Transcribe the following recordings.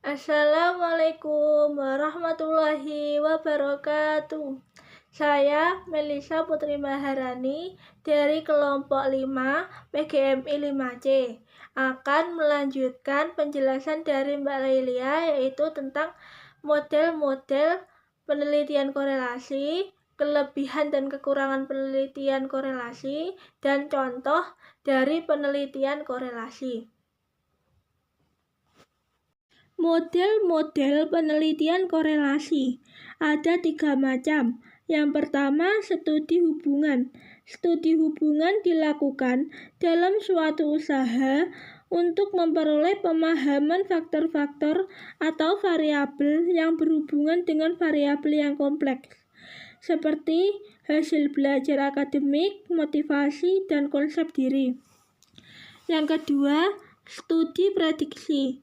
Assalamualaikum warahmatullahi wabarakatuh. Saya Melisa Putri Maharani dari kelompok 5 PGMI 5C akan melanjutkan penjelasan dari Mbak Lailia, yaitu tentang model-model penelitian korelasi, kelebihan dan kekurangan penelitian korelasi, dan contoh dari penelitian korelasi. Model-model penelitian korelasi ada 3 macam. Yang pertama, studi hubungan. Studi hubungan dilakukan dalam suatu usaha untuk memperoleh pemahaman faktor-faktor atau variabel yang berhubungan dengan variabel yang kompleks, seperti hasil belajar akademik, motivasi, dan konsep diri. Yang kedua, studi prediksi.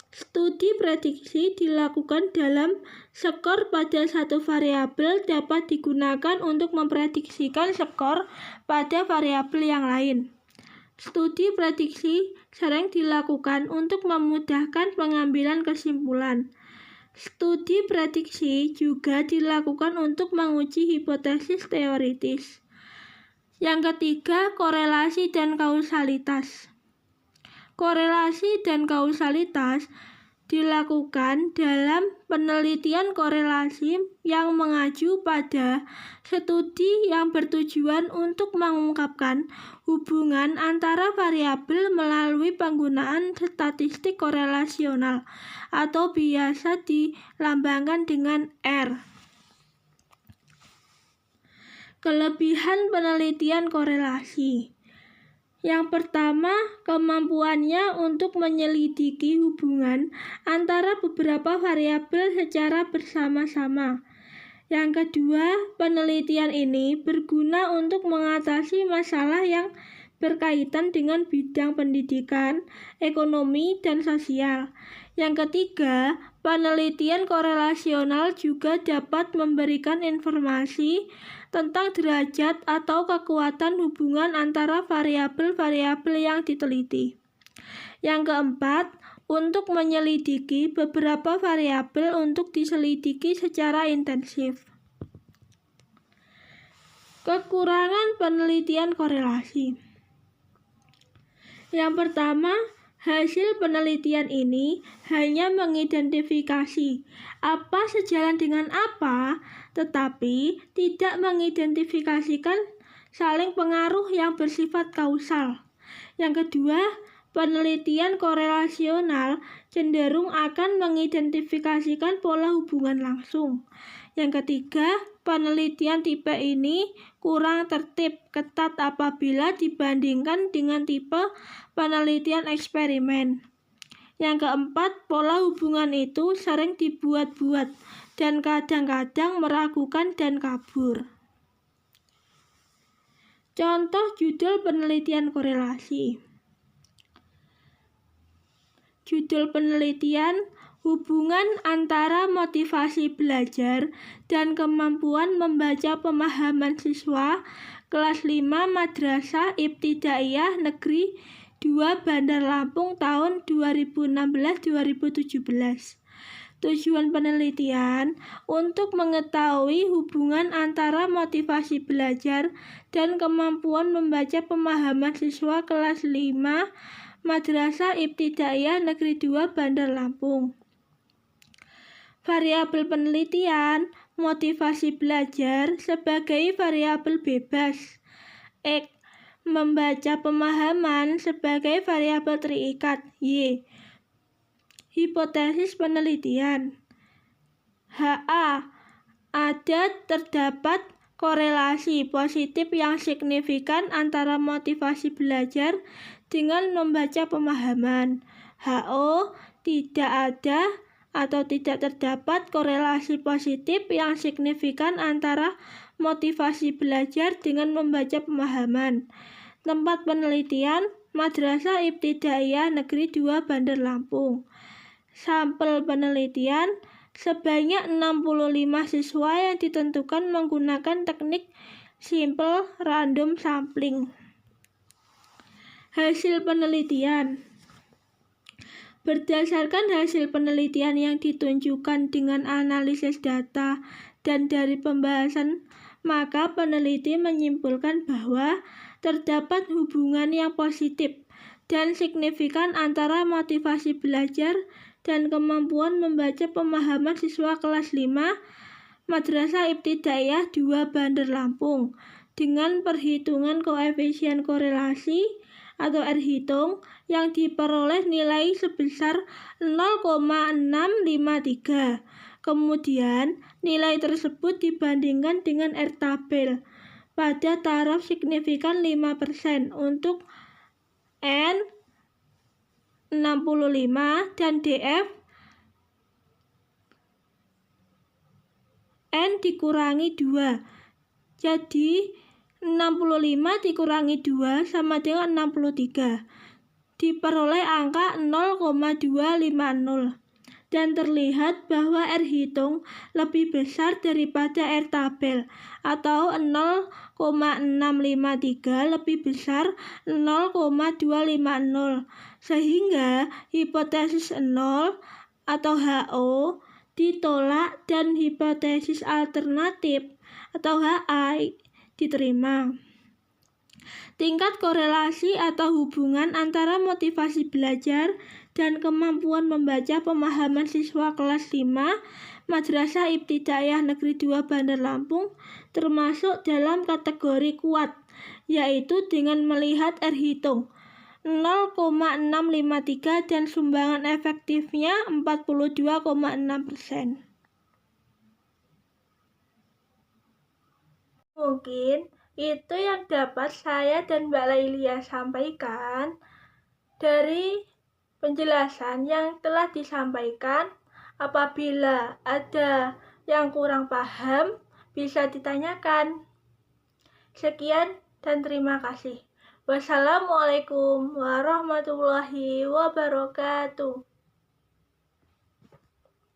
Studi prediksi dilakukan dalam skor pada satu variabel dapat digunakan untuk memprediksikan skor pada variabel yang lain. Studi prediksi sering dilakukan untuk memudahkan pengambilan kesimpulan. Studi prediksi juga dilakukan untuk menguji hipotesis teoritis. Yang ketiga, korelasi dan kausalitas. Korelasi dan kausalitas dilakukan dalam penelitian korelasi yang mengacu pada studi yang bertujuan untuk mengungkapkan hubungan antara variabel melalui penggunaan statistik korelasional atau biasa dilambangkan dengan R. Kelebihan penelitian korelasi. Yang pertama, kemampuannya untuk menyelidiki hubungan antara beberapa variabel secara bersama-sama. Yang kedua, penelitian ini berguna untuk mengatasi masalah yang berkaitan dengan bidang pendidikan, ekonomi, dan sosial. Yang ketiga, penelitian korelasional juga dapat memberikan informasi tentang derajat atau kekuatan hubungan antara variabel-variabel yang diteliti. Yang keempat, untuk menyelidiki beberapa variabel untuk diselidiki secara intensif. Kekurangan penelitian korelasi. Yang pertama, hasil penelitian ini hanya mengidentifikasi apa sejalan dengan apa, tetapi tidak mengidentifikasikan saling pengaruh yang bersifat kausal. Yang kedua, penelitian korelasional cenderung akan mengidentifikasikan pola hubungan langsung. Yang ketiga, penelitian tipe ini kurang tertib ketat apabila dibandingkan dengan tipe penelitian eksperimen. Yang keempat, pola hubungan itu sering dibuat-buat dan kadang-kadang meragukan dan kabur. Contoh judul penelitian korelasi. Judul penelitian: hubungan antara motivasi belajar dan kemampuan membaca pemahaman siswa kelas 5 Madrasah Ibtidaiyah Negeri 2 Bandar Lampung tahun 2016-2017. Tujuan penelitian untuk mengetahui hubungan antara motivasi belajar dan kemampuan membaca pemahaman siswa kelas 5 Madrasah Ibtidaiyah Negeri 2 Bandar Lampung. Variabel penelitian: motivasi belajar sebagai variabel bebas. X. Membaca pemahaman sebagai variabel terikat. Y. Hipotesis penelitian. HA. Terdapat korelasi positif yang signifikan antara motivasi belajar dengan membaca pemahaman. HO. Tidak ada atau tidak terdapat korelasi positif yang signifikan antara motivasi belajar dengan membaca pemahaman. Tempat penelitian: Madrasah Ibtidaiyah Negeri 2 Bandar Lampung. Sampel penelitian: sebanyak 65 siswa yang ditentukan menggunakan teknik simple random sampling. Hasil penelitian. Berdasarkan hasil penelitian yang ditunjukkan dengan analisis data dan dari pembahasan, maka peneliti menyimpulkan bahwa terdapat hubungan yang positif dan signifikan antara motivasi belajar dan kemampuan membaca pemahaman siswa kelas 5 Madrasah Ibtidaiyah 2 Bandar Lampung dengan perhitungan koefisien korelasi atau R-hitung yang diperoleh nilai sebesar 0,653. Kemudian, nilai tersebut dibandingkan dengan R-tabel pada taraf signifikan 5% untuk N 65 dan DF N dikurangi 2. Jadi 65 dikurangi 2 sama dengan 63. Diperoleh angka 0,250. Dan terlihat bahwa R-hitung lebih besar daripada R-tabel atau 0,653 lebih besar 0,250. Sehingga hipotesis 0 atau HO ditolak dan hipotesis alternatif atau HI diterima. Tingkat korelasi atau hubungan antara motivasi belajar dan kemampuan membaca pemahaman siswa kelas 5 Madrasah Ibtidaiyah Negeri 2 Bandar Lampung termasuk dalam kategori kuat, yaitu dengan melihat R-hitung 0,653 dan sumbangan efektifnya 42,6%. Mungkin itu yang dapat saya dan Mbak Lailia sampaikan. Dari penjelasan yang telah disampaikan, apabila ada yang kurang paham, bisa ditanyakan. Sekian dan terima kasih. Wassalamualaikum warahmatullahi wabarakatuh.